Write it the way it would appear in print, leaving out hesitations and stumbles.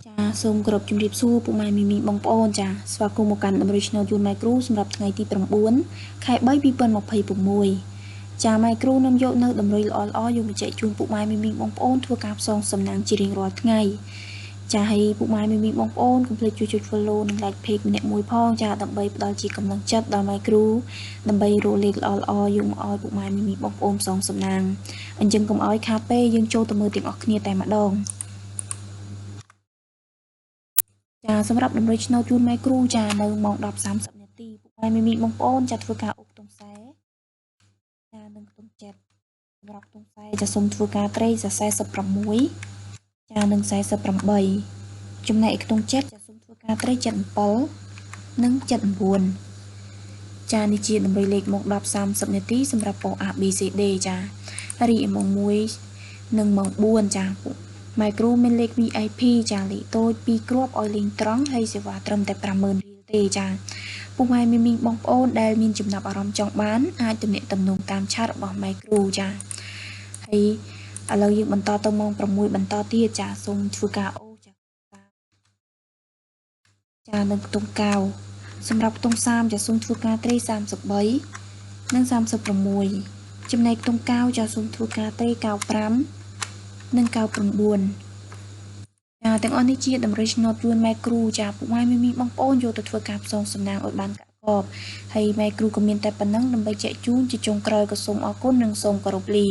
ចាសូមគោរពជំរាបសួរពុកម៉ែមីមីបងប្អូនចាស្វាគមន៍មកកាន់ដំរីឆ្នោតយួនម៉ែគ្រូសម្រាប់ថ្ងៃទី9 ខែ 3 2026ចាម៉ែគ្រូនាំយកនៅដំរីល្អៗយកមកចែកជូនពុកម៉ែមីមីបងប្អូនធ្វើការផ្សងសំណាងជារៀងរាល់ថ្ងៃចាហើយពុកម៉ែមីមីបងប្អូនកុំភ្លេចជួយចុច follow និង like page ម្នាក់មួយផងចាដើម្បីផ្ដល់ជាកម្លាំងចិត្តដល់ម៉ែគ្រូដើម្បីរកលេខល្អៗយកមកឲ្យពុកម៉ែមីមីបងប្អូនផ្សងសំណាងអញ្ចឹងកុំឲ្យខាតពេលយើងចូលទៅមើលទាំងអស់គ្នាតែម្ដងចាសម្រាប់ដំណេកឆ្នោតជូនម៉ែគ្រូចានៅម៉ោង 10:30 នាទីពុកម៉ែមីមីបងប្អូនចាធ្វើការអុកខ្ទង់ខ្សែចានឹងខ្ទង់ចិត្តសម្រាប់ខ្ទង់ខ្សែចាសូមធ្វើការត្រីចា46ចានឹង48ចំណែកខ្ទង់ចិត្តចាសូមធ្វើការត្រី77និង79ចានេះជាដំណេកលេខម៉ោង 10:30 នាទីសម្រាប់ពង ABCD ចារីឯម៉ោង1និងម៉ោង4ចាម៉ែគ្រូមានលេខ VIP ចាលេខតូច2គ្រាប់ឲ្យលេងត្រង់ហើយសេវាត្រឹមតែ 50,000 រៀលទេចាពុកម៉ែមីមីបងប្អូនដែលមានចំណាប់អារម្មណ៍ចង់បានអាចទំនាក់ទំនងតាមឆាតរបស់ម៉ែគ្រូចាហើយឥឡូវយើងបន្តទៅម៉ោង 6 បន្តទៀតចាសូមធ្វើការអូចានឹងខ្ទង់កៅសម្រាប់ខ្ទង់30ចាសូមធ្វើការត្រី33និង36ចំណែកខ្ទង់កៅចាសូមធ្វើការត្រី95និង99ចាទាំងអស់នេះជាតម្រុយឆ្នោតយួនម៉ែគ្រូចាពុកម៉ែមីមីបងប្អូនយកទៅធ្វើការផ្សងសំណាងឲ្យបានកាក់កបហើយម៉ែគ្រូក៏មានតែប៉ុណ្ណឹងដើម្បីចែកជូនជាចុងក្រោយក៏សូមអរគុណនិងសូមគោរពលា